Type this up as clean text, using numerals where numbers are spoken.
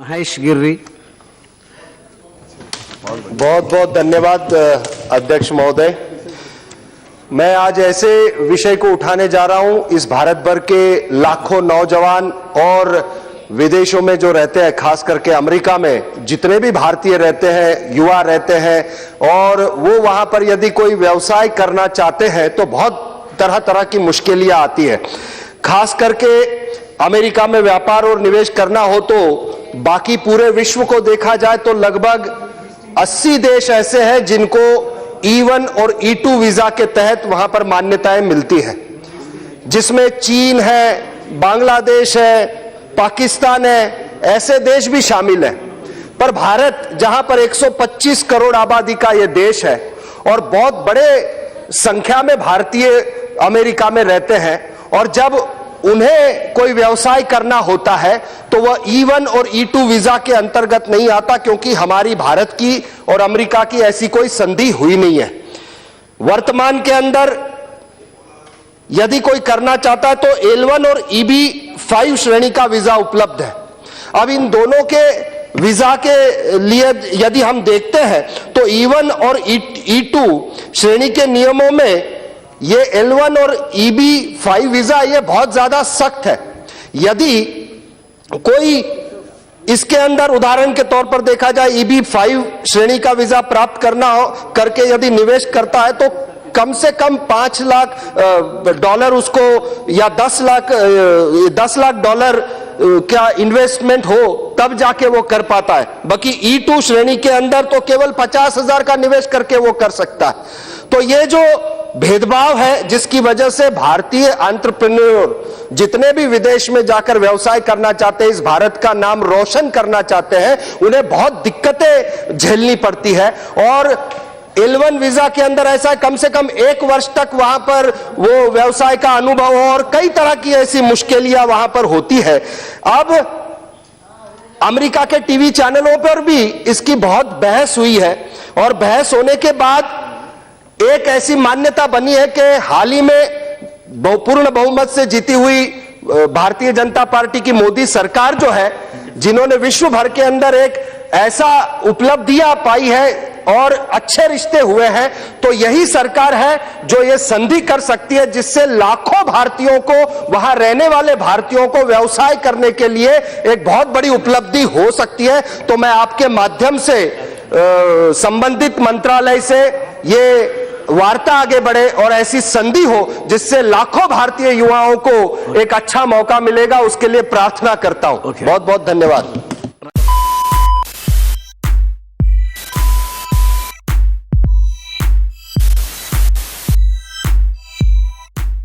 महेश गिर्री। बहुत बहुत धन्यवाद अध्यक्ष महोदय। मैं आज ऐसे विषय को उठाने जा रहा हूं, इस भारत भर के लाखों नौजवान और विदेशों में जो रहते हैं, खास करके अमेरिका में जितने भी भारतीय रहते हैं, युवा रहते हैं, और वो वहां पर यदि कोई व्यवसाय करना चाहते हैं तो बहुत तरह तरह की मुश्किलें आती है। खास करके अमेरिका में व्यापार और निवेश करना हो तो बाकी पूरे विश्व को देखा जाए तो लगभग 80 देश ऐसे हैं जिनको E1 और E2 वीजा के तहत वहां पर मान्यताएं मिलती है, जिसमें चीन है, बांग्लादेश है, पाकिस्तान है, ऐसे देश भी शामिल हैं। पर भारत, जहां पर 125 करोड़ आबादी का यह देश है और बहुत बड़े संख्या में भारतीय अमेरिका में रहते हैं, और जब उन्हें कोई व्यवसाय करना होता है तो वह E1 और E2 वीजा के अंतर्गत नहीं आता, क्योंकि हमारी भारत की और अमेरिका की ऐसी कोई संधि हुई नहीं है। वर्तमान के अंदर यदि कोई करना चाहता है तो L1 और EB-5 श्रेणी का वीजा उपलब्ध है। अब इन दोनों के वीजा के लिए यदि हम देखते हैं तो E1 और E2 श्रेणी के नियमों में ये L1 और EB-5 वीजा ये बहुत ज्यादा सख्त है। यदि कोई इसके अंदर उदाहरण के तौर पर देखा जाए EB-5 श्रेणी का वीजा प्राप्त करना हो करके यदि निवेश करता है तो कम से कम $5 लाख उसको, या 10 लाख डॉलर क्या इन्वेस्टमेंट हो तब जाके वो कर पाता है। बाकी E2 श्रेणी के अंदर तो केवल 50,000 का निवेश करके वो कर सकता है। तो ये जो भेदभाव है, जिसकी वजह से भारतीय एंटरप्रेन्योर जितने भी विदेश में जाकर व्यवसाय करना चाहते हैं, इस भारत का नाम रोशन करना चाहते हैं, उन्हें बहुत दिक्कतें झेलनी पड़ती है। और L1 वीजा के अंदर ऐसा है, कम से कम 1 वर्ष तक वहां पर वो व्यवसाय का अनुभव हो, और कई तरह की ऐसी मुश्किलें वहां पर होती है। अब अमेरिका के टीवी चैनलों पर भी इसकी बहुत बहस हुई है, और बहस होने के बाद एक ऐसी मान्यता बनी है कि हाल ही में पूर्ण बहुमत से जीती हुई भारतीय जनता पार्टी की मोदी सरकार जो है, जिन्होंने विश्व भर के अंदर एक ऐसा उपलब्धियां पाई है और अच्छे रिश्ते हुए हैं, तो यही सरकार है जो ये संधि कर सकती है, जिससे लाखों भारतीयों को, वहां रहने वाले भारतीयों को व्यवसाय करने के लिए एक बहुत बड़ी उपलब्धि हो सकती है। तो मैं आपके माध्यम से संबंधित मंत्रालय से ये वार्ता आगे बढ़े और ऐसी संधि हो जिससे लाखों भारतीय युवाओं को एक अच्छा मौका मिलेगा, उसके लिए प्रार्थना करता हूं। बहुत बहुत धन्यवाद।